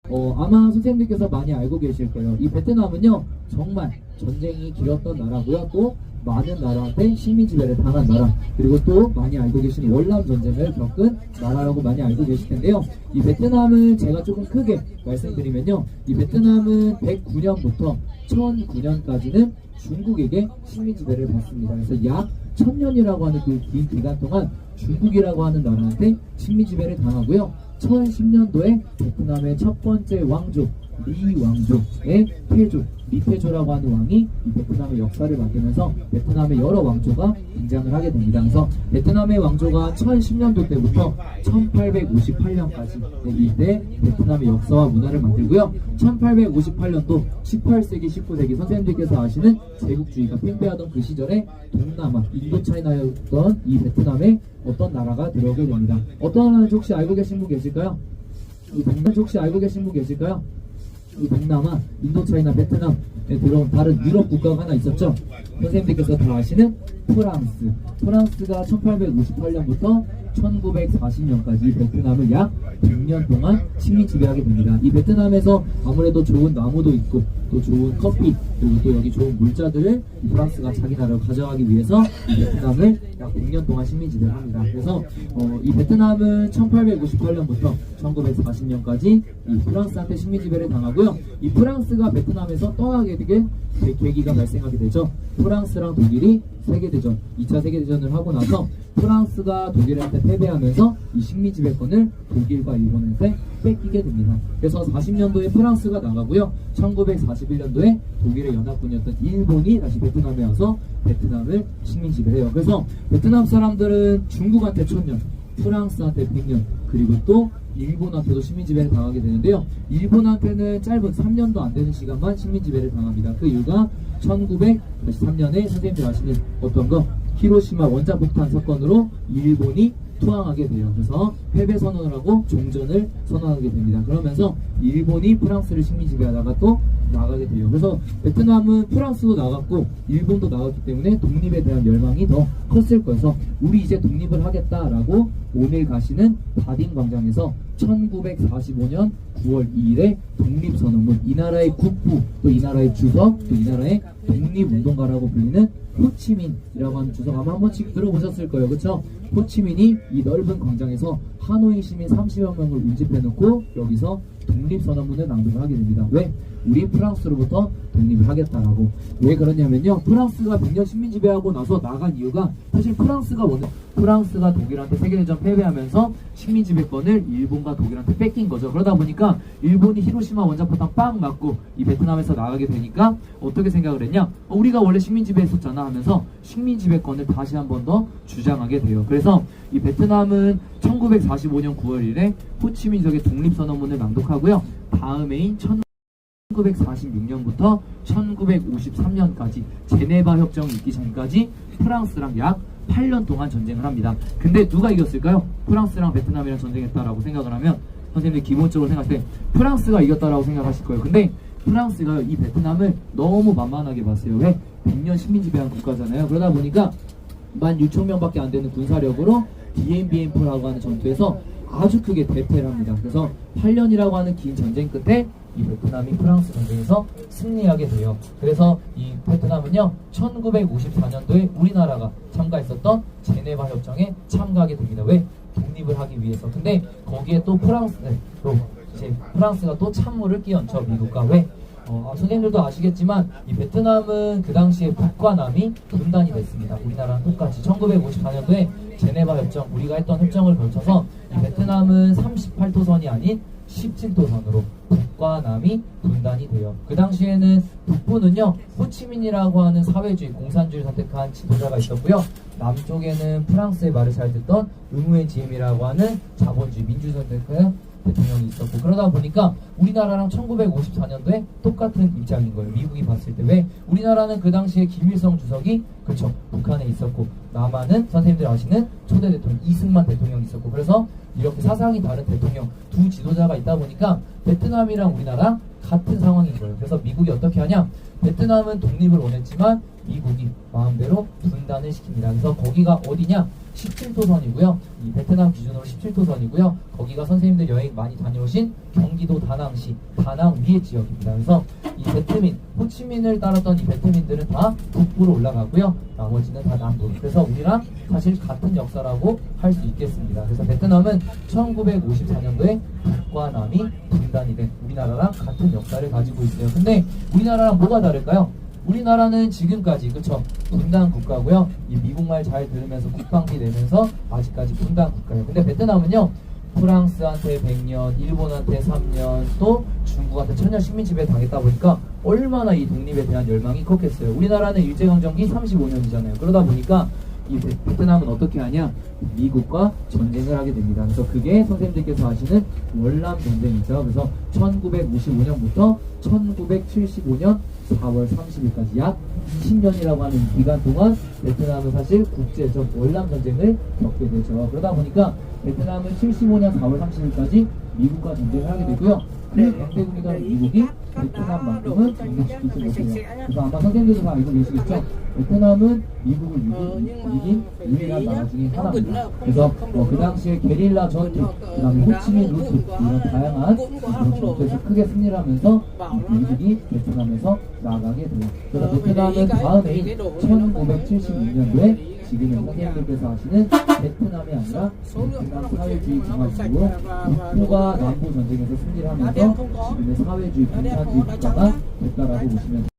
아마 선생님들께서 많이 알고 계실 거예요. 이 베트남은요, 정말 전쟁이 길었던 나라고요. 또 많은 나라한테 식민지배를 당한 나라, 그리고 또 많이 알고 계신 월남 전쟁을 겪은 나라라고 많이 알고 계실 텐데요. 이 베트남은 제가 조금 크게 말씀드리면요, 이 베트남은 109년부터 1009년까지는 중국에게 식민지배를 받습니다. 그래서 약 1000년이라고 하는 그 긴 기간 동안 중국이라고 하는 나라한테 식민지배를 당하고요. 1010년도에 베트남의 첫 번째 왕족 리 왕족의 태조, 리태조라고 하는 왕이 이 베트남의 역사를 맡으면서 베트남의 여러 왕조가 등장을 하게 됩니다. 그래서 베트남의 왕조가 1010년도 때부터 1858년까지 이때 베트남의 역사와 문화를 만들고요. 1858년도 18세기, 19세기 선생님들께서 아시는 제국주의가 팽배하던 그 시절에 동남아, 인도차이나였던 이 베트남에 어떤 나라가 들어오게 됩니다. 어떤 나라인지 혹시 알고 계신 분 계실까요? 이 동남아 혹시 알고 계신 분 계실까요? 이 동남아, 인도차이나, 베트남에 들어온 다른 유럽 국가가 하나 있었죠. 선생님들께서 다 아시는 프랑스. 프랑스가 1858년부터 1940년까지 베트남을 약 100년 동안 식민지배하게 됩니다. 이 베트남에서 아무래도 좋은 나무도 있고 또 좋은 커피, 그리고 또 여기 좋은 물자들을 프랑스가 자기 나라로 가져가기 위해서 이 베트남을 약 100년 동안 식민지배를 합니다. 그래서 이 베트남은 1858년부터 1940년까지 이 프랑스한테 식민지배를 당하고요. 이 프랑스가 베트남에서 떠나게 되게 계기가 발생하게 되죠. 프랑스랑 독일이 세계대전, 2차 세계대전을 하고 나서 프랑스가 독일한테 패배하면서 이 식민지배권을 독일과 일본한테 뺏기게 됩니다. 그래서 40년도에 프랑스가 나가고요. 1941년도에 독일의 연합군이었던 일본이 다시 베트남에 와서 베트남을 식민지배해요. 그래서 베트남 사람들은 중국한테 1000년, 프랑스한테 100년, 그리고 또 일본한테도 식민지배를 당하게 되는데요. 일본한테는 짧은 3년도 안 되는 시간만 식민지배를 당합니다. 그 이유가 1903년에 선생님들 아시는 어떤 거? 히로시마 원자폭탄 사건으로 일본이 투항하게 돼요. 그래서 패배 선언을 하고 종전을 선언하게 됩니다. 그러면서 일본이 프랑스를 식민지배하다가 또 나가게 돼요. 그래서 베트남은 프랑스도 나갔고 일본도 나갔기 때문에 독립에 대한 열망이 더 컸을 거여서 우리 이제 독립을 하겠다라고 오늘 가시는 바딩 광장에서 1945년 9월 2일에 독립선언문, 이 나라의 국부, 또 이 나라의 주석, 또 이 나라의 독립운동가라고 불리는 호치민이라고 하는 주석 아마 한 번씩 들어보셨을 거예요. 그쵸? 호치민이 이 넓은 광장에서 하노이 시민 30여 명을 운집해놓고 여기서 독립선언문을 낭독을 하게 됩니다. 왜? 우리 프랑스로부터 독립을 하겠다라고. 왜 그러냐면요, 프랑스가 100년 식민지배하고 나서 나간 이유가 사실 프랑스가 독일한테 세계대전 패배하면서 식민지배권을 일본과 독일한테 뺏긴 거죠. 그러다 보니까 일본이 히로시마 원자폭탄 빵 맞고 이 베트남에서 나가게 되니까 어떻게 생각을 했냐, 우리가 원래 식민지배했었잖아 하면서 식민지배권을 다시 한 번 더 주장하게 돼요. 그래서 이 베트남은 1945년 9월 1일에 호치민족의 독립선언문을 낭독하고요. 다음 해인 1946년부터 1953년까지 제네바 협정이 있기 전까지 프랑스랑 약 8년 동안 전쟁을 합니다. 근데 누가 이겼을까요? 프랑스랑 베트남이랑 전쟁했다라고 생각을 하면 선생님들 기본적으로 생각할 때 프랑스가 이겼다라고 생각하실 거예요. 근데 프랑스가 이 베트남을 너무 만만하게 봤어요. 왜? 100년 식민지배한 국가잖아요. 그러다 보니까 16,000명밖에 안 되는 군사력으로 디엠비엠프라고 하는 전투에서 아주 크게 대패를 합니다. 그래서 8년이라고 하는 긴 전쟁 끝에 이 베트남이 프랑스 전쟁에서 승리하게 돼요. 그래서 이 베트남은요 1954년도에 우리나라가 참가했었던 제네바 협정에 참가하게 됩니다. 왜? 독립을 하기 위해서. 근데 거기에 또 프랑스가 또 찬물을 끼얹죠. 미국과. 왜? 선생님들도 아시겠지만 이 베트남은 그 당시에 북과 남이 분단이 됐습니다. 우리나라랑 똑같이 1954년도에 제네바 협정, 우리가 했던 협정을 걸쳐서 이 베트남은 38도선이 아닌 17도선으로 북과 남이 분단이 돼요. 그 당시에는 북부는요 호치민이라고 하는 사회주의, 공산주의를 선택한 지도자가 있었고요. 남쪽에는 프랑스의 말을 잘 듣던 응우엔지엠이라고 하는 자본주의, 민주주의 선택한 대통령이 있었고, 그러다 보니까 우리나라랑 1954년도에 똑같은 입장인 거예요. 미국이 봤을 때. 왜? 우리나라는 그 당시에 김일성 주석이 그렇죠 북한에 있었고, 남한은 선생님들 아시는 초대 대통령 이승만 대통령이 있었고, 그래서 이렇게 사상이 다른 대통령 두 지도자가 있다 보니까 베트남이랑 우리나라 같은 상황인 거예요. 그래서 미국이 어떻게 하냐, 베트남은 독립을 원했지만 미국이 마음대로 분단을 시킵니다. 그래서 거기가 어디냐, 17도선이고요. 이 베트남 기준으로 17도선이고요. 거기가 선생님들 여행 많이 다녀오신 경기도 다낭시, 다낭 위의 지역입니다. 그래서 이 베트민, 호치민을 따랐던 이 베트민들은 다 북부로 올라가고요. 나머지는 다 남부. 그래서 우리랑 사실 같은 역사라고 할 수 있겠습니다. 그래서 베트남은 1954년도에 북과 남이 분단이 된 우리나라랑 같은 역사를 가지고 있어요. 근데 우리나라랑 뭐가 다를까요? 우리나라는 지금까지 그쵸 분단 국가고요. 이 미국말 잘 들으면서 국방비 내면서 아직까지 분단 국가예요. 근데 베트남은요 프랑스한테 100년, 일본한테 3년, 또 중국한테 1000년 식민지배 당했다 보니까 얼마나 이 독립에 대한 열망이 컸겠어요. 우리나라는 일제강점기 35년이잖아요. 그러다 보니까 이 베트남은 어떻게 하냐? 미국과 전쟁을 하게 됩니다. 그래서 그게 선생님들께서 아시는 월남 전쟁이죠. 그래서 1955년부터 1975년 4월 30일까지 약 20년이라고 하는 기간 동안 베트남은 사실 국제적 월남 전쟁을 겪게 되죠. 그러다 보니까 베트남은 75년 4월 30일까지 미국과 전쟁을 하게 되고요. 그 강대국이던 미국이 베트남만큼은 장려시키지 못해요. 그래서 아마 선생님들도 다 알고 계시겠죠? 베트남은 미국을 이긴 유일한 나라 중에 하나입니다. 그래서 그 당시에 게릴라 전투, 그 다음에 호치민 루트 이런 다양한 전투에서 크게 승리를 하면서 미국이 베트남에서 나가게 돼요. 그래서 베트남은 다음해인 1976년도에 지금의 선생님들께서 하시는 베트남이 아니라 베트남 사회주의 공화국으로 북부가 남부 전쟁에서 승리를 하면서 지금의 사회주의 공산주의 국가가 됐다라고 보시면